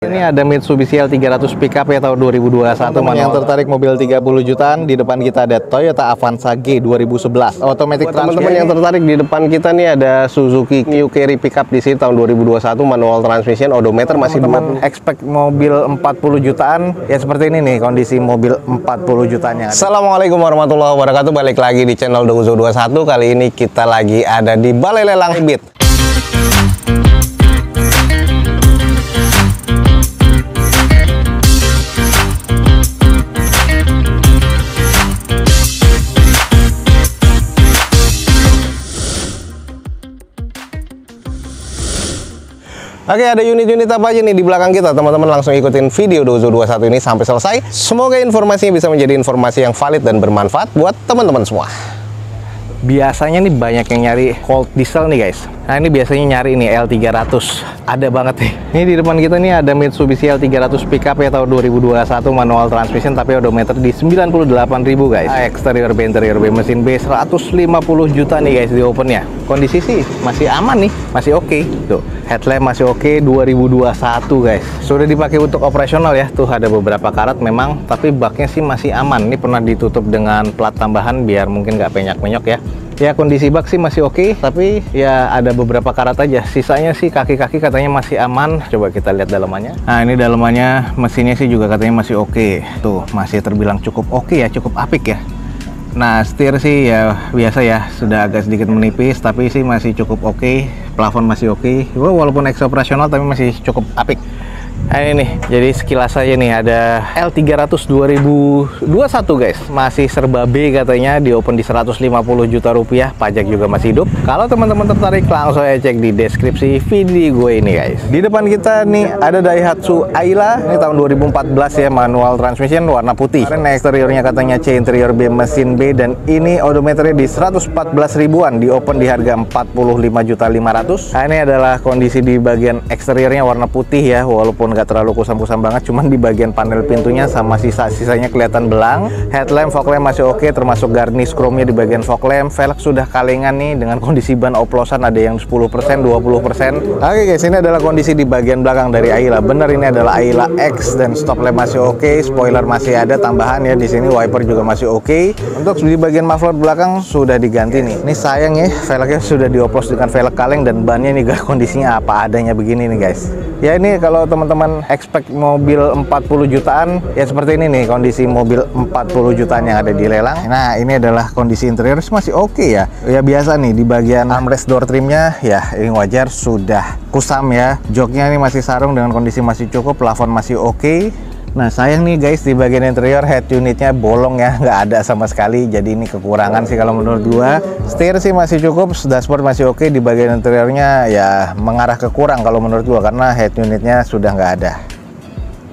Ini ada Mitsubishi L300 pickup ya tahun 2021. Teman yang tertarik mobil 30 jutaan, di depan kita ada Toyota Avanza G 2011 automatic transmission. Teman-teman yang tertarik, di depan kita nih ada Suzuki New Carry pickup di sini tahun 2021 manual transmission, odometer masih teman-teman expect mobil 40 jutaan ya, seperti ini nih kondisi mobil 40 jutaan yang ada. Assalamualaikum warahmatullahi wabarakatuh. Balik lagi di channel Douzo21. Kali ini kita lagi ada di Balai Lelang Hibit. Oke, ada unit-unit apa aja nih di belakang kita? Teman-teman langsung ikutin video Douzo21 ini sampai selesai. Semoga informasinya bisa menjadi informasi yang valid dan bermanfaat buat teman-teman semua. Biasanya nih banyak yang nyari cold diesel nih guys. Nah ini biasanya nyari nih L300. Ada banget nih. Ini di depan kita nih ada Mitsubishi L300 pickup ya tahun 2021 manual transmission tapi odometer di 98.000 guys. Eksterior B, interior B, mesin B 150 juta nih guys di opennya. Kondisi sih masih aman nih, masih oke. Tuh, headlamp masih oke 2021 guys. Sudah dipakai untuk operasional ya. Tuh ada beberapa karat memang, tapi baknya sih masih aman. Ini pernah ditutup dengan plat tambahan biar mungkin nggak penyok-penyok ya. Ya kondisi bak sih masih oke, tapi ya ada beberapa karat aja. Sisanya sih kaki-kaki katanya masih aman. Coba kita lihat dalamannya. Nah ini dalamannya, mesinnya sih juga katanya masih oke. Tuh masih terbilang cukup oke ya, cukup apik ya. Nah setir sih ya biasa ya, sudah agak sedikit menipis tapi sih masih cukup oke. Plafon masih oke. Walaupun ex operasional tapi masih cukup apik. Nah ini nih, jadi sekilas aja nih ada L300 2021 guys. Masih serba B katanya, di open di 150 juta rupiah, pajak juga masih hidup. Kalau teman-teman tertarik langsung aja cek di deskripsi video gue ini guys. Di depan kita nih ada Daihatsu Ayla, ini tahun 2014 ya, manual transmission warna putih. Ini eksteriornya katanya C, interior B, mesin B, dan ini odometernya di 114 ribuan, di open di harga 45.500. Nah ini adalah kondisi di bagian eksteriornya warna putih ya, walaupun nggak terlalu kusam-kusam banget, cuman di bagian panel pintunya sama sisa-sisanya kelihatan belang. Headlamp, fog lamp masih oke, termasuk garnish chrome-nya di bagian fog lamp. Velg sudah kalengan nih dengan kondisi ban oplosan, ada yang 10%, 20%. Oke guys, ini adalah kondisi di bagian belakang dari Ayla. Bener ini adalah Ayla X, dan stop lamp masih oke, spoiler masih ada tambahan ya di sini, wiper juga masih oke. Untuk di bagian muffler belakang sudah diganti nih. Ini sayang ya, velgnya sudah dioplos dengan velg kaleng, dan bannya nih guys kondisinya apa adanya begini nih guys. Ya ini kalau teman-teman expect mobil 40 jutaan ya seperti ini nih kondisi mobil 40 jutaan yang ada di lelang. Nah ini adalah kondisi interior masih oke ya. Ya biasa nih di bagian armrest door trimnya ya ini wajar sudah kusam ya. Joknya ini masih sarung dengan kondisi masih cukup, plafon masih oke. Nah sayang nih guys, di bagian interior head unitnya bolong ya, nggak ada sama sekali. Jadi ini kekurangan sih kalau menurut gua. Setir sih masih cukup, dashboard masih oke. Di bagian interiornya ya mengarah ke kurang kalau menurut gua, karena head unitnya sudah nggak ada.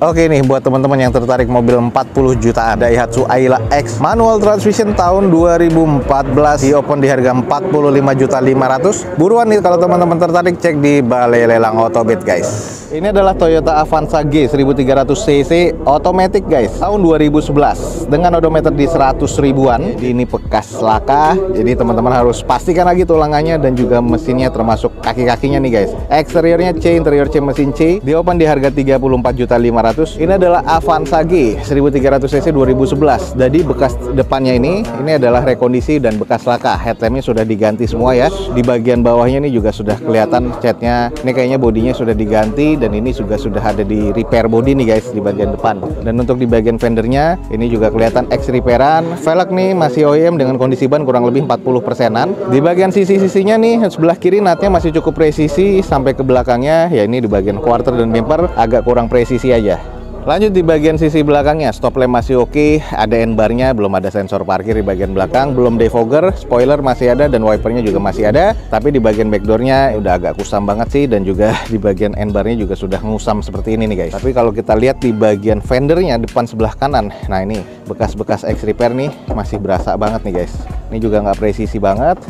Oke nih buat teman-teman yang tertarik mobil 40 jutaan, Daihatsu Ayla X manual transmission tahun 2014 di open di harga 45.500. Buruan nih kalau teman-teman tertarik, cek di Balai Lelang Autobit guys. Ini adalah Toyota Avanza G 1300 cc automatic guys, tahun 2011 dengan odometer di 100 ribuan. Jadi ini bekas laka, jadi teman-teman harus pastikan lagi tulangannya dan juga mesinnya termasuk kaki-kakinya nih guys. Eksteriornya C, interior C, mesin C, di open di harga 34.500. Ini adalah Avanza G 1300 cc 2011. Jadi bekas depannya ini adalah rekondisi dan bekas laka. Headlampnya sudah diganti semua ya. Di bagian bawahnya ini juga sudah kelihatan catnya. Ini kayaknya bodinya sudah diganti, dan ini juga sudah ada di repair body nih guys di bagian depan. Dan untuk di bagian fendernya ini juga kelihatan ex repairan. Velg nih masih OEM dengan kondisi ban kurang lebih 40%-an. Di bagian sisi-sisinya nih sebelah kiri natnya masih cukup presisi, sampai ke belakangnya ya ini di bagian quarter dan bumper agak kurang presisi aja. Lanjut di bagian sisi belakangnya, stop lamp masih oke, ada N-bar-nya, belum ada sensor parkir di bagian belakang, belum defogger, spoiler masih ada, dan wipernya juga masih ada. Tapi di bagian backdoor-nya udah agak kusam banget sih, dan juga di bagian N-bar-nya juga sudah ngusam seperti ini nih guys. Tapi kalau kita lihat di bagian fendernya depan sebelah kanan, nah ini bekas-bekas ex repair nih masih berasa banget nih guys. Ini juga nggak presisi banget.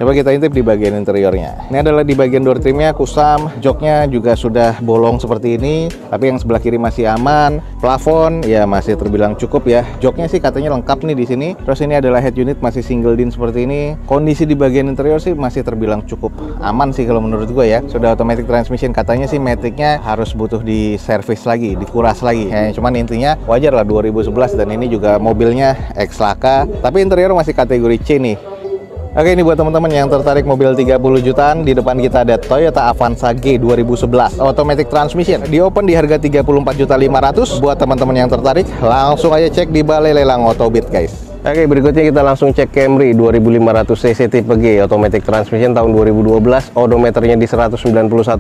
Coba kita intip di bagian interiornya. Ini adalah di bagian door trimnya kusam, joknya juga sudah bolong seperti ini, tapi yang sebelah kiri masih aman. Plafon ya masih terbilang cukup ya. Joknya sih katanya lengkap nih di sini. Terus ini adalah head unit masih single din seperti ini. Kondisi di bagian interior sih masih terbilang cukup aman sih kalau menurut gua ya. Sudah automatic transmission, katanya sih maticnya harus butuh di service lagi, dikuras lagi. Cuman intinya wajar lah 2011 dan ini juga mobilnya ex laka, tapi interior masih kategori C nih. Oke, ini buat teman-teman yang tertarik mobil 30 jutaan, di depan kita ada Toyota Avanza G 2011 automatic transmission. Di open di harga 34.500.000. Buat teman-teman yang tertarik, langsung aja cek di Balai Lelang Autobit, guys. Oke, berikutnya kita langsung cek Camry 2500 cc tipe G automatic transmission tahun 2012. Odometernya di 191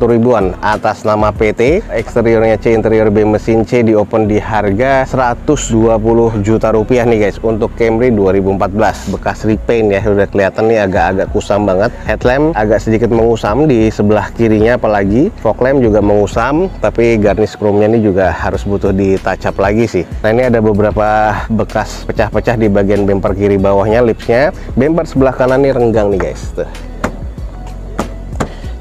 ribuan atas nama PT. Eksteriornya C, interior B, mesin C. Di open di harga 120 juta rupiah nih guys. Untuk Camry 2014 bekas repaint ya, udah kelihatan nih agak-agak kusam banget. Headlamp agak sedikit mengusam di sebelah kirinya, apalagi fog lamp juga mengusam, tapi garnish chrome-nya ini juga harus butuh di touch up lagi sih. Nah, ini ada beberapa bekas pecah-pecah di bagian bumper kiri bawahnya, lipsnya. Bumper sebelah kanan nih renggang nih guys, tuh.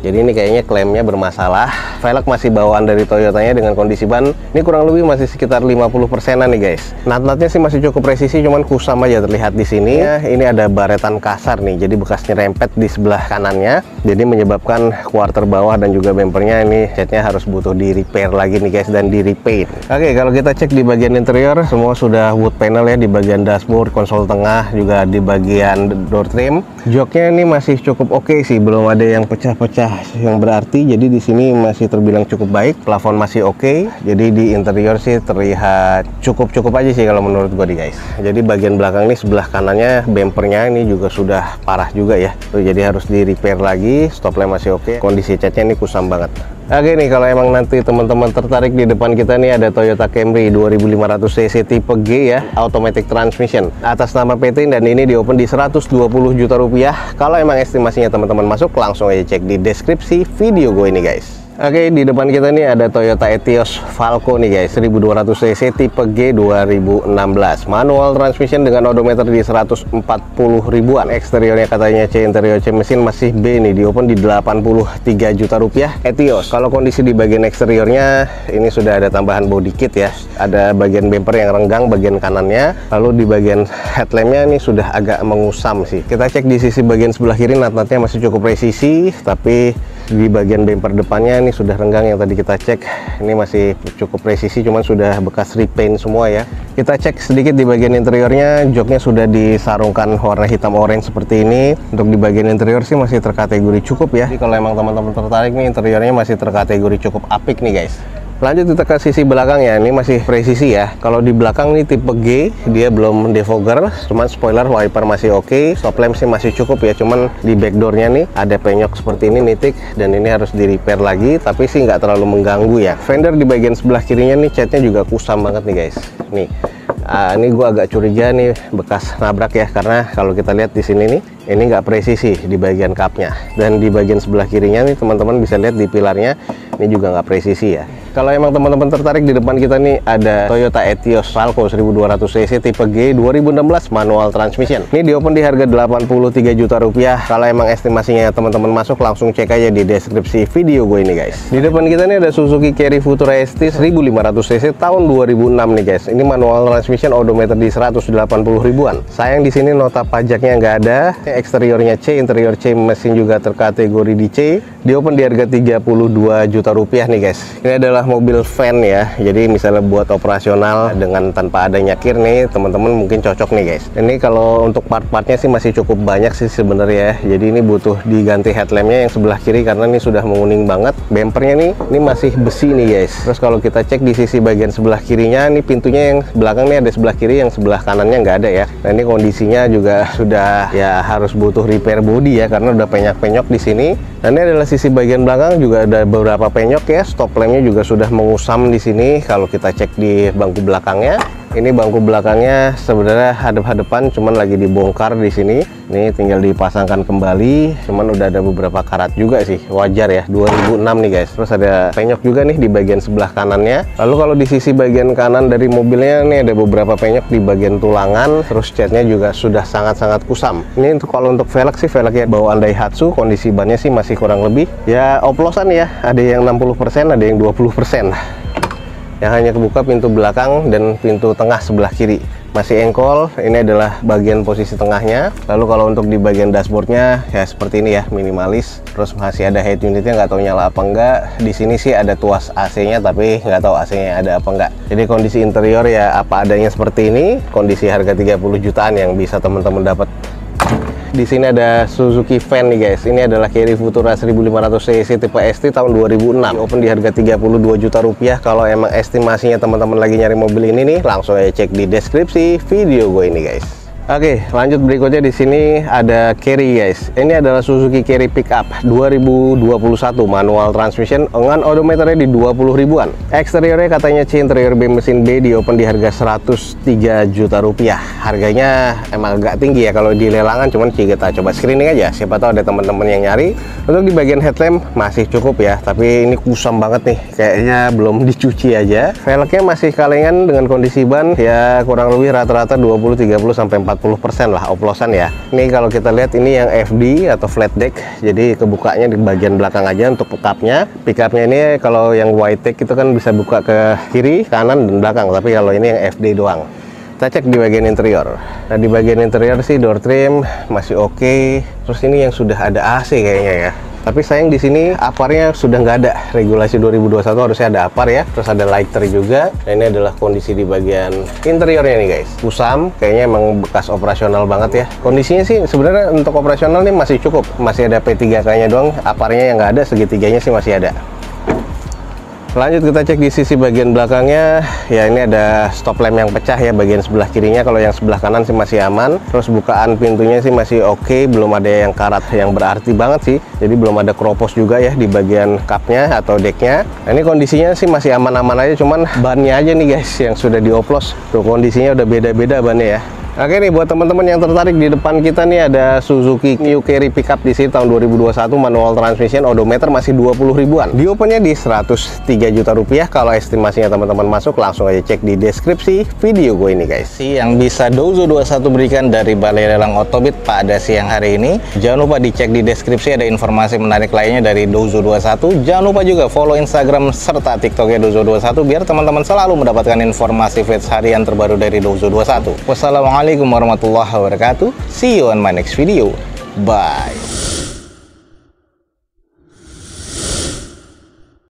Jadi ini kayaknya klaimnya bermasalah. Velg masih bawaan dari Toyotanya dengan kondisi ban ini kurang lebih masih sekitar 50%-an nih guys. Nat-natnya sih masih cukup presisi, cuman kusam aja terlihat di sini. Ini ada baretan kasar nih, jadi bekas nyerempet di sebelah kanannya. Jadi menyebabkan quarter bawah dan juga bumpernya ini catnya harus butuh di repair lagi nih guys dan di repaint. Oke, kalau kita cek di bagian interior semua sudah wood panel ya, di bagian dashboard, konsol tengah, juga di bagian door trim. Joknya ini masih cukup oke sih, belum ada yang pecah-pecah yang berarti, jadi di sini masih terbilang cukup baik. Plafon masih oke, jadi di interior sih terlihat cukup aja sih kalau menurut gua nih guys. Jadi bagian belakang ini sebelah kanannya bumpernya ini juga sudah parah juga ya. Tuh, jadi harus di repair lagi. Stop lamp masih oke, kondisi catnya ini kusam banget. Oke nih, kalau emang nanti teman-teman tertarik, di depan kita nih ada Toyota Camry 2500 cc tipe G ya, automatic transmission atas nama PT, dan ini di open di 120 juta rupiah. Kalau emang estimasinya teman-teman masuk, langsung aja cek di deskripsi video gue ini guys. Oke, di depan kita nih ada Toyota Etios Falco nih guys, 1200 cc tipe G 2016, manual transmission dengan odometer di 140 ribuan. Eksteriornya katanya C, interior C, mesin masih B nih, di open di 83 juta rupiah. Etios, kalau kondisi di bagian eksteriornya ini sudah ada tambahan body kit ya, ada bagian bumper yang renggang bagian kanannya, lalu di bagian headlampnya ini sudah agak mengusam sih. Kita cek di sisi bagian sebelah kiri, nat-natnya masih cukup presisi, tapi di bagian bumper depannya ini sudah renggang. Yang tadi kita cek ini masih cukup presisi, cuman sudah bekas repaint semua ya. Kita cek sedikit di bagian interiornya, joknya sudah disarungkan warna hitam orange seperti ini. Untuk di bagian interior sih masih terkategori cukup ya. Jadi kalau emang teman-teman tertarik nih, interiornya masih terkategori cukup apik nih guys. Lanjut kita ke sisi belakang ya, ini masih presisi ya. Kalau di belakang ini tipe G, dia belum defogger, cuman spoiler wiper masih oke. Stop lamp sih masih cukup ya, cuman di backdoornya nih ada penyok seperti ini nitik, dan ini harus di repair lagi, tapi sih nggak terlalu mengganggu ya. Fender di bagian sebelah kirinya nih catnya juga kusam banget nih guys. Nih, ini gua agak curiga nih bekas nabrak ya, karena kalau kita lihat di sini nih, ini nggak presisi di bagian cupnya, dan di bagian sebelah kirinya nih teman-teman bisa lihat di pilarnya ini juga nggak presisi ya. Kalau emang teman-teman tertarik, di depan kita nih ada Toyota Etios Falco 1200 cc tipe G 2016 manual transmission. Ini di open di harga 83 juta rupiah. Kalau emang estimasinya teman-teman masuk, langsung cek aja di deskripsi video gue ini guys. Di depan kita nih ada Suzuki Carry Futura ST 1500 cc tahun 2006 nih guys. Ini manual transmission, odometer di 180 ribuan. Sayang di sini nota pajaknya nggak ada. Eksteriornya C, interior C, mesin juga terkategori di C. Di open di harga 32 juta rupiah nih guys. Ini adalah mobil van ya, jadi misalnya buat operasional dengan tanpa adanya kir nih, teman-teman mungkin cocok nih guys. Ini kalau untuk part-partnya sih masih cukup banyak sih sebenarnya ya. Jadi ini butuh diganti headlampnya yang sebelah kiri karena ini sudah menguning banget. Bumpernya nih, ini masih besi nih guys. Terus kalau kita cek di sisi bagian sebelah kirinya, ini pintunya yang belakang nih ada sebelah kiri, yang sebelah kanannya nggak ada ya. Nah ini kondisinya juga sudah ya harus butuh repair body ya, karena udah penyok-penyok di sini. Dan ini adalah sisi bagian belakang, juga ada beberapa penyok ya. Stop lampnya juga sudah mengusam di sini kalau kita cek di bangku belakangnya. Ini bangku belakangnya sebenarnya hadap-hadapan, cuman lagi dibongkar di sini. Ini tinggal dipasangkan kembali, cuman udah ada beberapa karat juga sih, wajar ya. 2006 nih guys. Terus ada penyok juga nih di bagian sebelah kanannya. Lalu kalau di sisi bagian kanan dari mobilnya nih ada beberapa penyok di bagian tulangan. Terus catnya juga sudah sangat-sangat kusam. Ini kalau untuk velg sih, velgnya bawaan Daihatsu. Kondisi bannya sih masih kurang lebih ya oplosan ya. Ada yang 60%, ada yang 20%. Yang hanya kebuka pintu belakang dan pintu tengah sebelah kiri. Masih engkol, ini adalah bagian posisi tengahnya. Lalu kalau untuk di bagian dashboardnya ya seperti ini ya, minimalis. Terus masih ada head unitnya, nggak tahu nyala apa enggak. Di sini sih ada tuas AC-nya, tapi nggak tahu AC-nya ada apa enggak. Jadi kondisi interior ya apa adanya seperti ini. Kondisi harga 30 jutaan yang bisa teman-teman dapat. Di sini ada Suzuki Van nih guys. Ini adalah Carry Futura 1500 cc tipe ST tahun 2006. Open di harga 32 juta rupiah. Kalau emang estimasinya teman-teman lagi nyari mobil ini nih, langsung aja cek di deskripsi video gue ini guys. Oke, lanjut berikutnya di sini ada Carry guys. Ini adalah Suzuki Carry Pickup 2021 manual transmission dengan odometernya di 20 ribuan. Eksteriornya katanya C, interior B mesin B, di open di harga 103 juta rupiah. Harganya emang agak tinggi ya kalau di lelangan, cuman kita coba screening aja. Siapa tahu ada teman-teman yang nyari. Untuk di bagian headlamp masih cukup ya, tapi ini kusam banget nih. Kayaknya belum dicuci aja. Velgnya masih kalengan dengan kondisi ban ya kurang lebih rata-rata 20, 30 sampai 40% lah oplosan ya. Ini kalau kita lihat ini yang FD atau flat deck, jadi kebukanya di bagian belakang aja untuk pickupnya. Pickupnya ini kalau yang wide deck itu kan bisa buka ke kiri, kanan, dan belakang, tapi kalau ini yang FD doang. Kita cek di bagian interior. Nah di bagian interior sih door trim masih oke. Terus ini yang sudah ada AC kayaknya ya. Tapi sayang di sini aparnya sudah nggak ada. Regulasi 2021 harusnya ada apar ya. Terus ada lighter juga. Nah, ini adalah kondisi di bagian interiornya nih guys. Kusam, kayaknya emang bekas operasional banget ya. Kondisinya sih sebenarnya untuk operasional nih masih cukup. Masih ada P3K-nya doang. Aparnya yang nggak ada, segitiganya sih masih ada. Lanjut kita cek di sisi bagian belakangnya. Ya ini ada stop lamp yang pecah ya bagian sebelah kirinya. Kalau yang sebelah kanan sih masih aman. Terus bukaan pintunya sih masih oke. Belum ada yang karat yang berarti banget sih. Jadi belum ada keropos juga ya di bagian cupnya atau decknya. Nah, ini kondisinya sih masih aman-aman aja. Cuman bannya aja nih guys yang sudah dioplos. Tuh kondisinya udah beda-beda bannya ya. Oke nih buat teman-teman yang tertarik, di depan kita nih ada Suzuki New Carry Pickup di sini tahun 2021 manual transmission, odometer masih 20 ribuan. Di opennya di 103 juta rupiah. Kalau estimasinya teman-teman masuk, langsung aja cek di deskripsi video gue ini guys. Yang bisa Dozo 21 berikan dari Balai Lelang Otobit pada siang hari ini. Jangan lupa dicek di deskripsi, ada informasi menarik lainnya dari Dozo 21. Jangan lupa juga follow Instagram serta TikToknya Dozo 21 biar teman-teman selalu mendapatkan informasi feeds harian terbaru dari Dozo 21. Wassalamualaikum warahmatullahi wabarakatuh. See you on my next video. Bye.